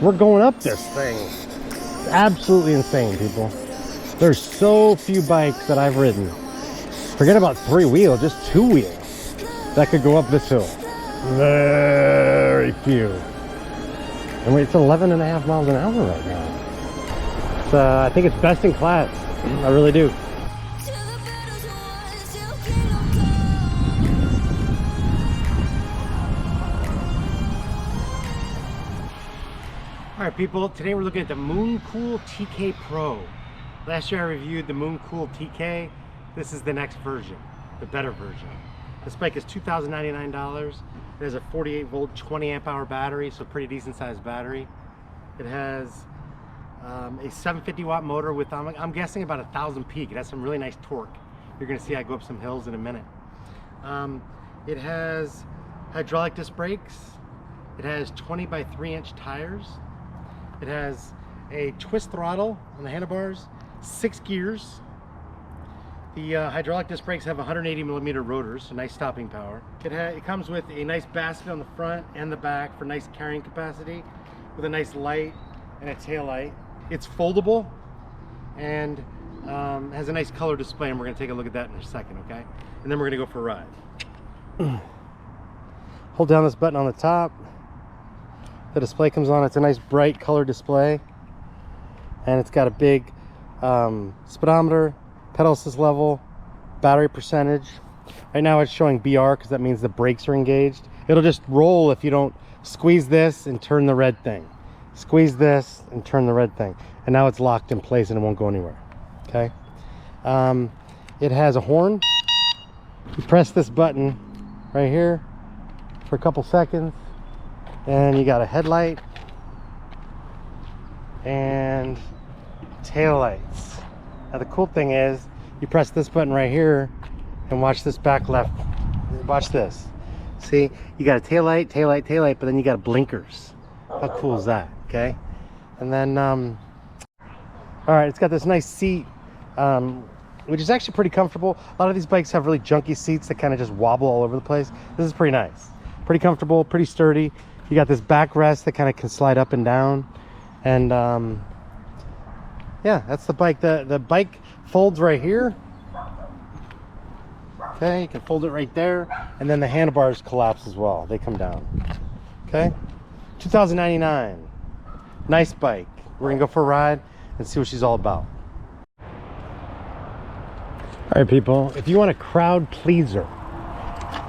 We're going up this thing. It's absolutely insane, people. There's so few bikes that I've ridden. Forget about 3-wheel, just 2-wheel that could go up this hill. Very few. And wait, it's 11.5 miles an hour right now. It's, I think it's best in class. I really do. Alright people, today we're looking at the Mooncool TK Pro. Last year I reviewed the Mooncool TK. This is the next version, the better version. This bike is $2,099. It has a 48 volt 20 amp hour battery, so pretty decent sized battery. It has a 750 watt motor with I'm guessing about 1,000 peak. It has some really nice torque. You're going to see I go up some hills in a minute. It has hydraulic disc brakes. It has 20 by 3 inch tires. It has a twist throttle on the handlebars, 6 gears. The hydraulic disc brakes have 180 millimeter rotors, so nice stopping power. It comes with a nice basket on the front and the back for nice carrying capacity, with a nice light and a tail light. It's foldable and has a nice color display, and we're going to take a look at that in a second, okay? And then we're going to go for a ride. Hold down this button on the top. The display comes on. It's a nice bright color display, and it's got a big speedometer, pedal assist level, battery percentage. Right now it's showing BR because that means the brakes are engaged. It'll just roll if you don't squeeze this and turn the red thing. Squeeze this and turn the red thing, and now it's locked in place and it won't go anywhere. Okay. It has a horn. You press this button right here for a couple seconds, and you got a headlight and tail lights. Now the cool thing is, you press this button right here and watch this back left. Watch this. See, you got a tail light, tail light, tail light, but then you got blinkers. How cool is that? Okay. And then, all right, it's got this nice seat, which is actually pretty comfortable. A lot of these bikes have really junky seats that kind of just wobble all over the place. This is pretty nice. Pretty comfortable, pretty sturdy. You got this backrest that kind of can slide up and down. And yeah, that's the bike. The bike folds right here. Okay, you can fold it right there. And then the handlebars collapse as well. They come down. Okay, $2,099. Nice bike. We're gonna go for a ride and see what she's all about. All right, people, if you want a crowd pleaser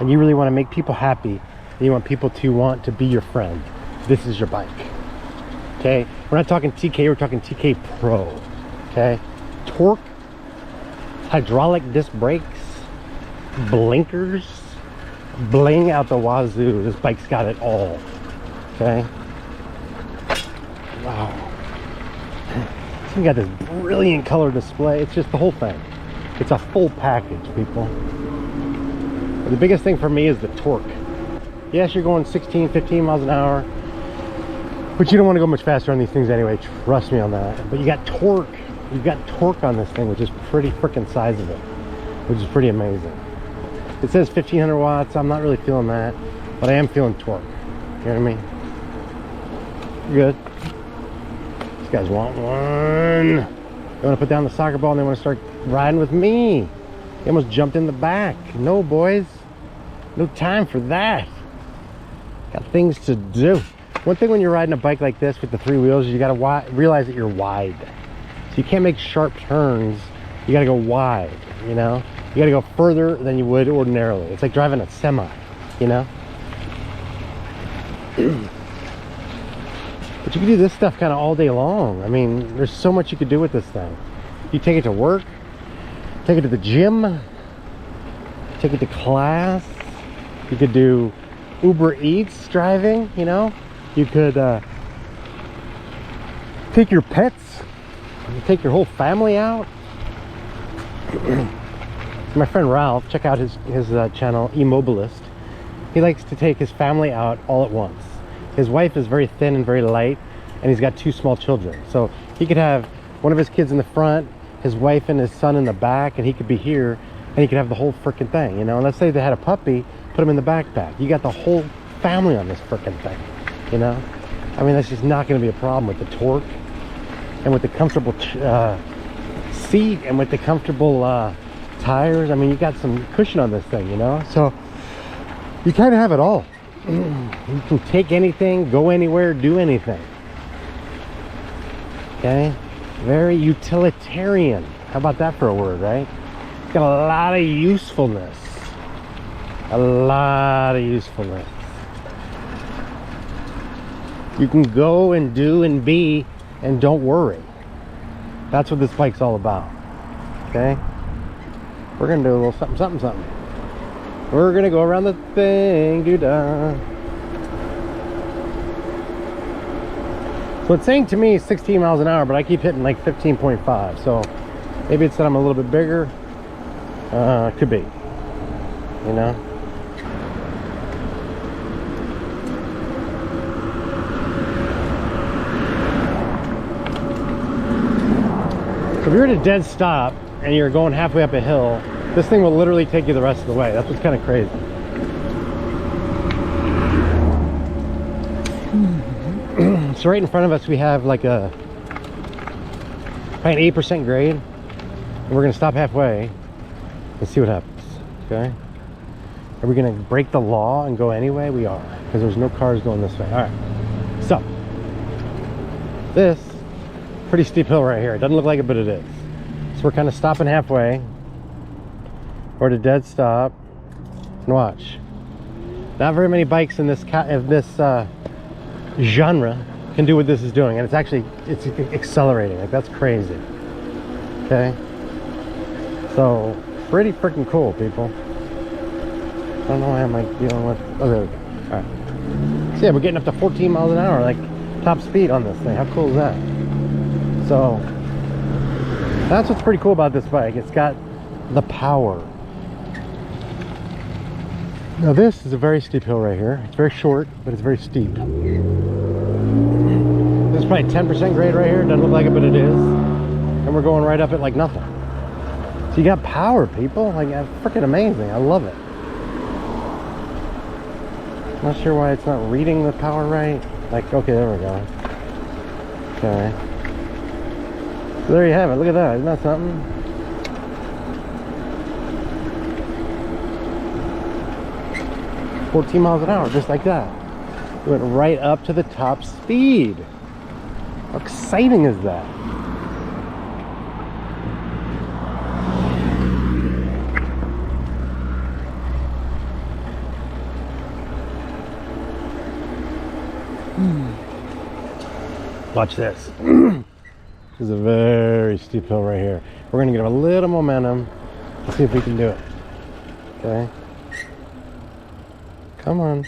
and you really want to make people happy, and you want people to want to be your friend, this is your bike. Okay, we're not talking TK, we're talking TK Pro. Okay, torque, hydraulic disc brakes, blinkers, bling out the wazoo. This bike's got it all. Okay, wow. So you got this brilliant color display. It's just the whole thing. It's a full package, people. But the biggest thing for me is the torque. Yes, you're going 16, 15 miles an hour, but you don't want to go much faster on these things anyway. Trust me on that. But you got torque. You've got torque on this thing, which is pretty freaking sizable, which is pretty amazing. It says 1,500 watts. I'm not really feeling that, but I am feeling torque. You know what I mean? Good. These guys want one. They want to put down the soccer ball and they want to start riding with me. They almost jumped in the back. No, boys. No time for that. Got things to do. One thing when you're riding a bike like this with the 3 wheels, you got to realize that you're wide. So you can't make sharp turns. You got to go wide, you know? You got to go further than you would ordinarily. It's like driving a semi, you know? But you can do this stuff kind of all day long. I mean, there's so much you could do with this thing. You take it to work, take it to the gym, take it to class. You could do Uber Eats driving, you know? You could take your pets, you take your whole family out. My friend Ralph, check out his channel, Immobilist. He likes to take his family out all at once. His wife is very thin and very light, and he's got 2 small children. So he could have one of his kids in the front, his wife and his son in the back, and he could be here, and he could have the whole freaking thing, you know? And let's say they had a puppy, put him in the backpack. You got the whole family on this freaking thing, you know? I mean, that's just not going to be a problem with the torque and with the comfortable seat and with the comfortable tires. I mean, you got some cushion on this thing, you know, so you kind of have it all. You can take anything, go anywhere, do anything. Okay, very utilitarian. How about that for a word, right? It's got a lot of usefulness. A lot of usefulness. You can go and do and be and don't worry. That's what this bike's all about. Okay, we're gonna do a little something, something, something. We're gonna go around the thing, doo-dah. So it's saying to me 16 miles an hour, but I keep hitting like 15.5. So maybe it's that I'm a little bit bigger. Could be, you know. So if you're at a dead stop and you're going halfway up a hill, this thing will literally take you the rest of the way. That's what's kind of crazy. So right in front of us we have like probably an 8% grade, and we're gonna stop halfway and see what happens. Okay, are we gonna break the law and go anyway? We are, because there's no cars going this way. All right, so this pretty steep hill right here. It doesn't look like it, but it is. So we're kind of stopping halfway. We're at a dead stop, and watch. Not very many bikes in this genre can do what this is doing, and it's accelerating. Like, that's crazy. Okay, so pretty freaking cool, people. I don't know why am I dealing with. Oh, there we go. All right. So yeah, we're getting up to 14 miles an hour, like top speed on this thing. How cool is that? So that's what's pretty cool about this bike. It's got the power. Now this is a very steep hill right here. It's very short, but it's very steep. This is probably 10% grade right here. Doesn't look like it, but it is. And we're going right up it like nothing. So you got power, people. Like, freaking amazing. I love it. Not sure why it's not reading the power right. Like, okay, there we go. Okay. So there you have it. Look at that. Isn't that something? $14 miles an hour, just like that. We went right up to the top speed. How exciting is that? Watch this. This is a very steep hill right here. We're gonna get a little momentum. Let's see if we can do it. Okay. Come on.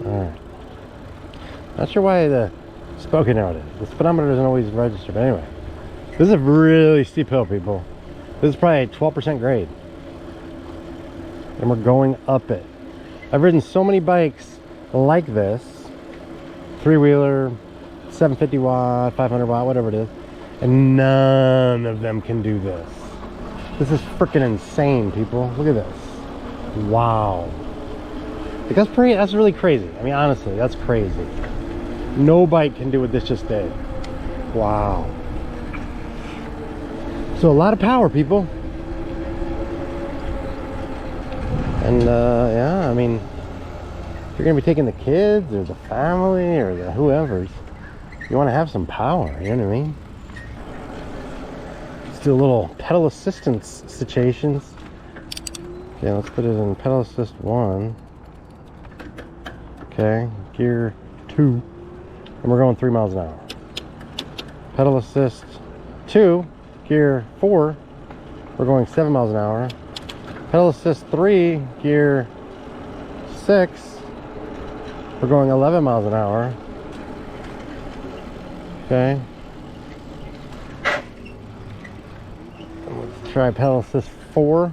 Alright. Not sure why the spoken out is. The speedometer doesn't always register, but anyway. This is a really steep hill, people. This is probably a 12% grade. And we're going up it. I've ridden so many bikes like this. 3-wheeler, 750 watt, 500 watt, whatever it is. And none of them can do this. This is freaking insane, people. Look at this. Wow. Like, that's really crazy. I mean, honestly, that's crazy. No bike can do what this just did. Wow. So a lot of power, people. And yeah, I mean, if you're gonna be taking the kids or the family or the whoever's, you want to have some power, you know what I mean? Let's do a little pedal assistance situations. Okay, let's put it in pedal assist 1. Okay, gear 2, and we're going 3 miles an hour. Pedal assist 2, gear 4, we're going 7 miles an hour. Pedal assist 3, gear 6, we're going 11 miles an hour. Okay. Let's try pedal assist 4.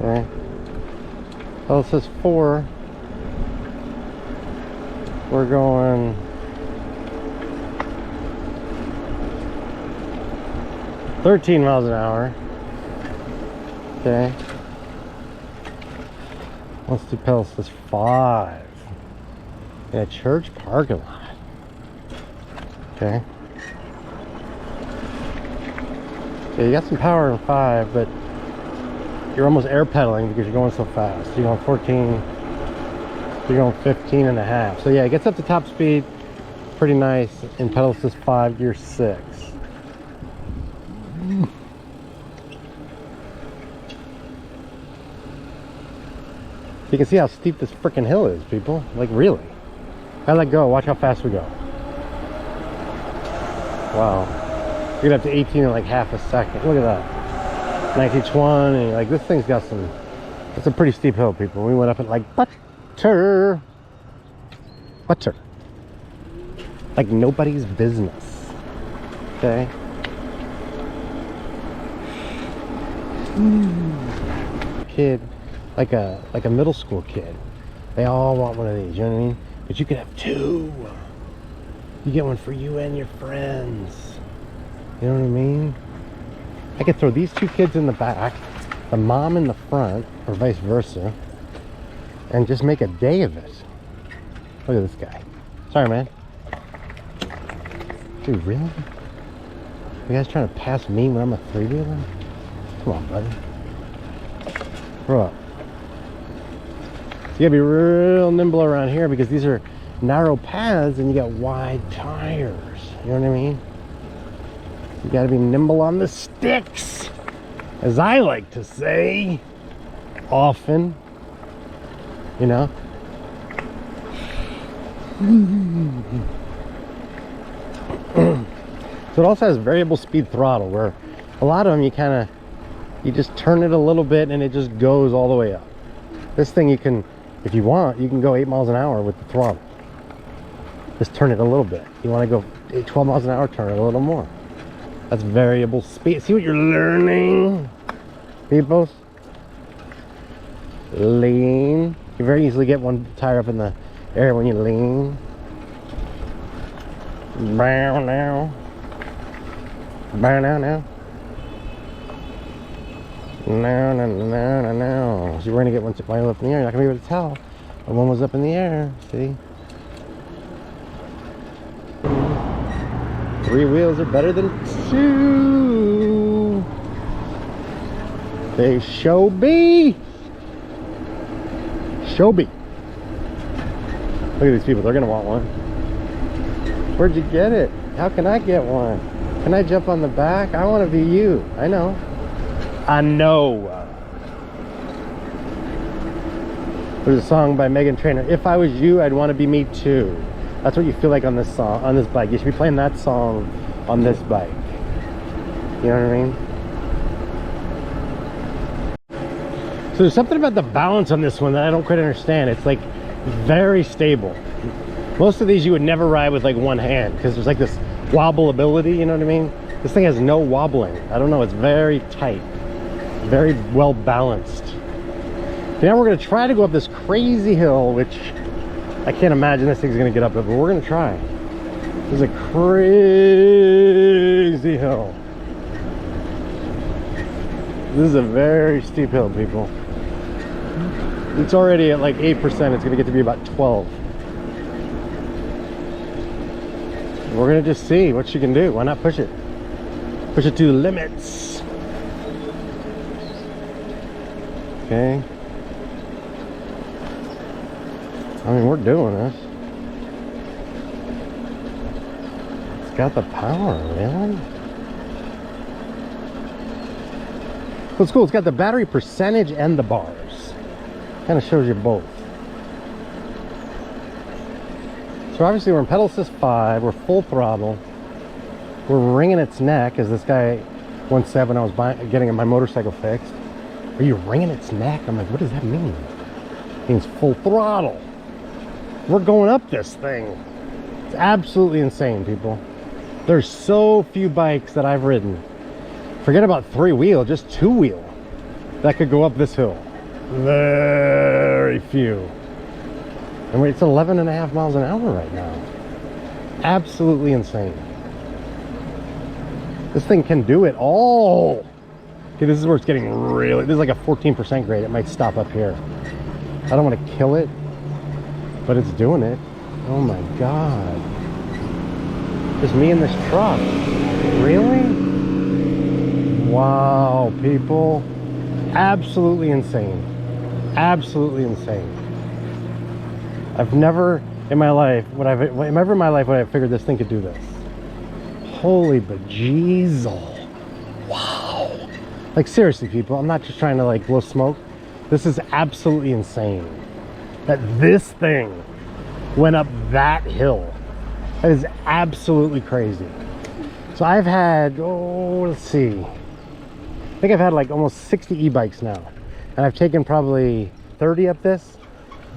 Okay. Pedal assist 4. We're going 13 miles an hour. Okay. Let's do pedal assist 5 in a church parking lot. Okay. Yeah, you got some power in 5, but you're almost air pedaling because you're going so fast. You're going 14, you're going 15 and a half. So yeah, it gets up to top speed pretty nice in pedal assist 5, gear 6. You can see how steep this freaking hill is, people. Like, really. I let go. Watch how fast we go. Wow. We get up to 18 in like half a second. Look at that. 1920. Like, this thing's got some... It's a pretty steep hill, people. We went up it like butter. Butter. Like nobody's business. Okay? Kid. Like a middle school kid. They all want one of these, you know what I mean? But you could have 2. You get one for you and your friends. You know what I mean? I could throw these 2 kids in the back, the mom in the front, or vice versa, and just make a day of it. Look at this guy. Sorry, man. Dude, really? You guys trying to pass me when I'm a 3-wheeler? Come on, buddy. Grow up. You gotta be real nimble around here because these are narrow paths and you got wide tires. You know what I mean? You gotta be nimble on the sticks, as I like to say often. You know? So it also has variable speed throttle, where a lot of them you just turn it a little bit and it just goes all the way up. This thing you can, if you want, you can go 8 miles an hour with the throttle. Just turn it a little bit. You want to go 12 miles an hour, turn it a little more. That's variable speed. See what you're learning, people? Lean. You very easily get one tire up in the air when you lean. Bow now. Bow now now. No. So we're gonna get one while up in the air. You're not gonna be able to tell when one was up in the air. See? 3 wheels are better than 2. They show be. Show be. Look at these people. They're gonna want one. Where'd you get it? How can I get one? Can I jump on the back? I want to be you. I know. I know. There's a song by Megan Trainor. If I was you, I'd want to be me too. That's what you feel like on this song, on this bike. You should be playing that song on this bike. You know what I mean? So there's something about the balance on this one that I don't quite understand. It's like very stable. Most of these you would never ride with like one hand because there's like this wobble ability, you know what I mean? This thing has no wobbling. I don't know, it's very tight. Very well balanced. Okay, now we're gonna try to go up this crazy hill, which I can't imagine this thing's gonna get up it, but we're gonna try. This is a crazy hill. This is a very steep hill, people. It's already at like 8%. It's gonna get to be about 12. We're gonna just see what she can do. Why not push it? Push it to the limits. Okay. I mean, we're doing this. It's got the power, really? So it's cool. It's got the battery percentage and the bars. Kind of shows you both. So obviously we're in pedal assist 5. We're full throttle. We're wringing its neck, as this guy once said when I was getting my motorcycle fixed. Are you wringing its neck? I'm like, what does that mean? It means full throttle. We're going up this thing. It's absolutely insane, people. There's so few bikes that I've ridden. Forget about 3-wheel, just 2-wheel that could go up this hill. Very few. And it's 11.5 miles an hour right now. Absolutely insane. This thing can do it all. Okay, this is where it's getting really, this is like a 14% grade. It might stop up here. I don't want to kill it, but it's doing it. Oh my God. Just me in this truck. Really? Wow, people. Absolutely insane. Absolutely insane. I've never in my life would I figured this thing could do this. Holy bejeezel. Wow. Like seriously, people, I'm not just trying to like blow smoke. This is absolutely insane. That this thing went up that hill. That is absolutely crazy. So I've had, oh, let's see. I think I've had like almost 60 e-bikes now. And I've taken probably 30 up this,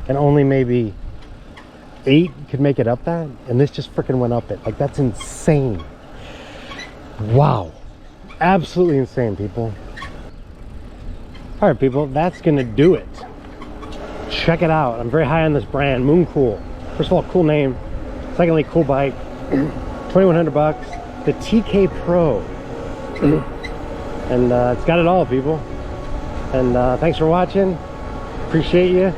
and only maybe 8 could make it up that. And this just freaking went up it. Like, that's insane. Wow. Absolutely insane, people. All right, people, that's gonna do it. Check it out. I'm very high on this brand, Mooncool. First of all, cool name. Secondly, cool bike. 2,100 bucks. The TK Pro. And it's got it all, people. And thanks for watching. Appreciate you.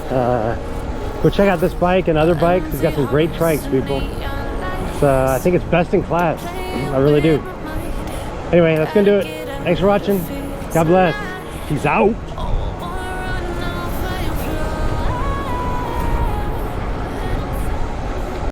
Go check out this bike and other bikes. He's got some great trikes, people. I think it's best in class. I really do. Anyway, that's gonna do it. Thanks for watching. God bless. Peace out.